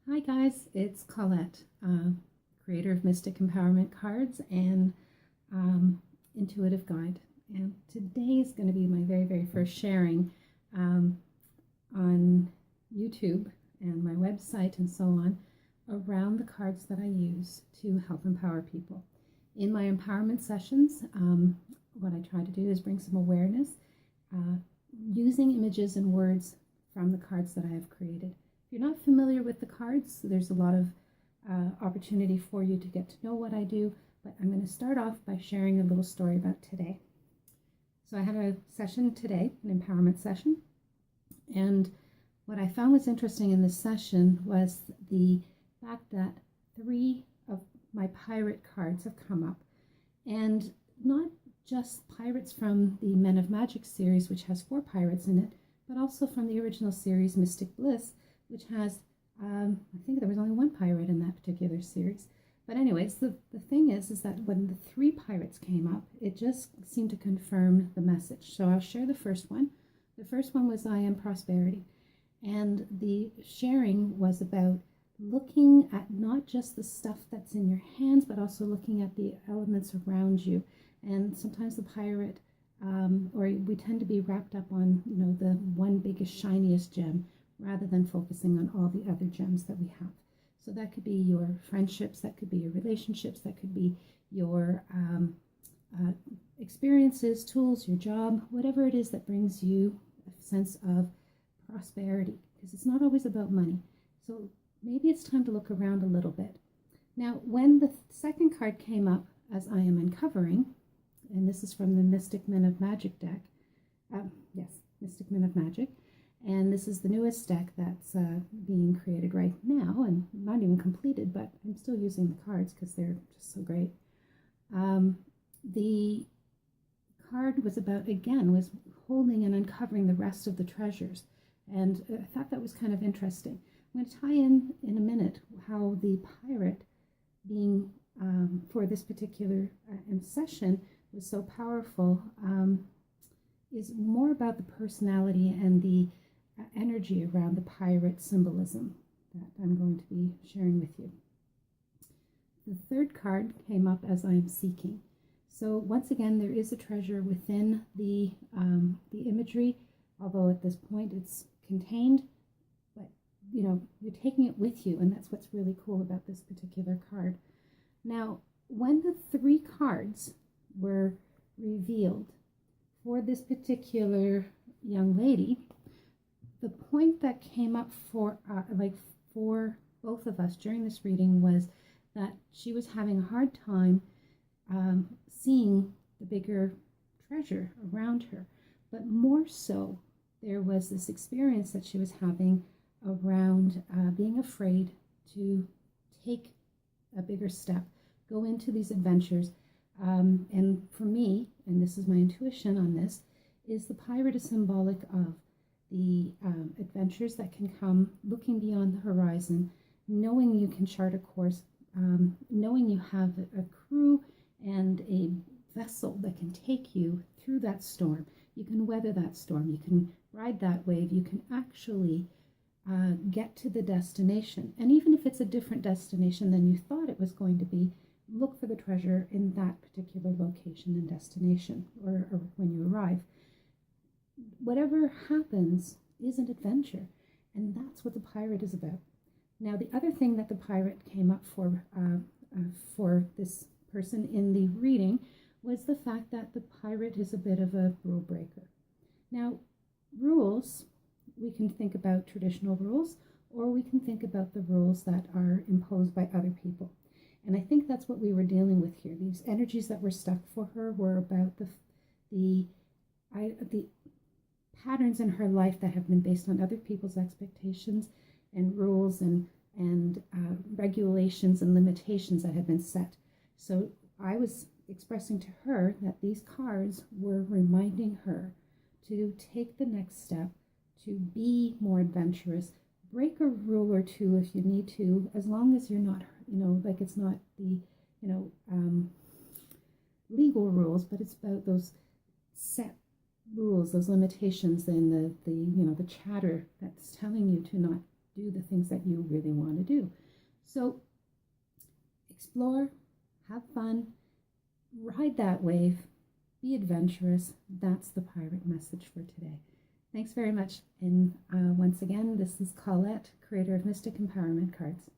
Hi guys, it's Colette, creator of Mystic Empowerment Cards and Intuitive Guide. And today is going to be my very first sharing on YouTube and my website and so on around the cards that I use to help empower people. In my empowerment sessions, what I try to do is bring some awareness using images and words from the cards that I have created. If you're not familiar with the cards, there's a lot of opportunity for you to get to know what I do, but I'm going to start off by sharing a little story about today. So I had a session today, an empowerment session, and what I found was interesting in this session was the fact that 3 of my pirate cards have come up, and not just pirates from the Men of Magic series, which has 4 pirates in it, but also from the original series Mystic Bliss, which has, I think there was only 1 pirate in that particular series. But anyways, the thing is that when the 3 pirates came up, it just seemed to confirm the message. So I'll share the first one. The first one was I Am Prosperity. And the sharing was about looking at not just the stuff that's in your hands, but also looking at the elements around you. And sometimes the pirate, or we tend to be wrapped up on, the one biggest, shiniest gem, rather than focusing on all the other gems that we have. So that could be your friendships, that could be your relationships, that could be your experiences, tools, your job, whatever it is that brings you a sense of prosperity, because it's not always about money. So maybe it's time to look around a little bit. Now, when the second card came up as I Am Uncovering, and this is from the Mystic Men of Magic deck, Mystic Men of Magic, and this is the newest deck that's being created right now, and not even completed, but I'm still using the cards because they're just so great. The card was about, again, was holding and uncovering the rest of the treasures, and I thought that was kind of interesting. I'm going to tie in a minute how the pirate being, for this particular session, was so powerful, is more about the personality and the energy around the pirate symbolism that I'm going to be sharing with you. The third card came up as I Am Seeking. So once again, there is a treasure within the imagery, although at this point it's contained, but you're taking it with you, and that's what's really cool about this particular card. Now, when the 3 cards were revealed for this particular young lady, the point that came up for both of us during this reading was that she was having a hard time seeing the bigger treasure around her. But more so, there was this experience that she was having around being afraid to take a bigger step, go into these adventures. And for me, and this is my intuition on this, is the pirate is symbolic of the adventures that can come, looking beyond the horizon, knowing you can chart a course, knowing you have a crew and a vessel that can take you through that storm. You can weather that storm, you can ride that wave, you can actually get to the destination. And even if it's a different destination than you thought it was going to be, look for the treasure in that particular location and destination, or when you arrive. Whatever happens is an adventure, and that's what the pirate is about. Now, the other thing that the pirate came up for this person in the reading was the fact that the pirate is a bit of a rule breaker. Now, rules, we can think about traditional rules, or we can think about the rules that are imposed by other people. And I think that's what we were dealing with here. These energies that were stuck for her were about the patterns in her life that have been based on other people's expectations and rules and regulations and limitations that have been set. So I was expressing to her that these cards were reminding her to take the next step, to be more adventurous, break a rule or 2 if you need to, as long as you're not, it's not the, legal rules, but it's about those set rules, those limitations, and the chatter that's telling you to not do the things that you really want to do. So explore, have fun, ride that wave, be adventurous. That's the pirate message for today. Thanks very much. And once again, this is Colette, creator of Mystic Empowerment Cards.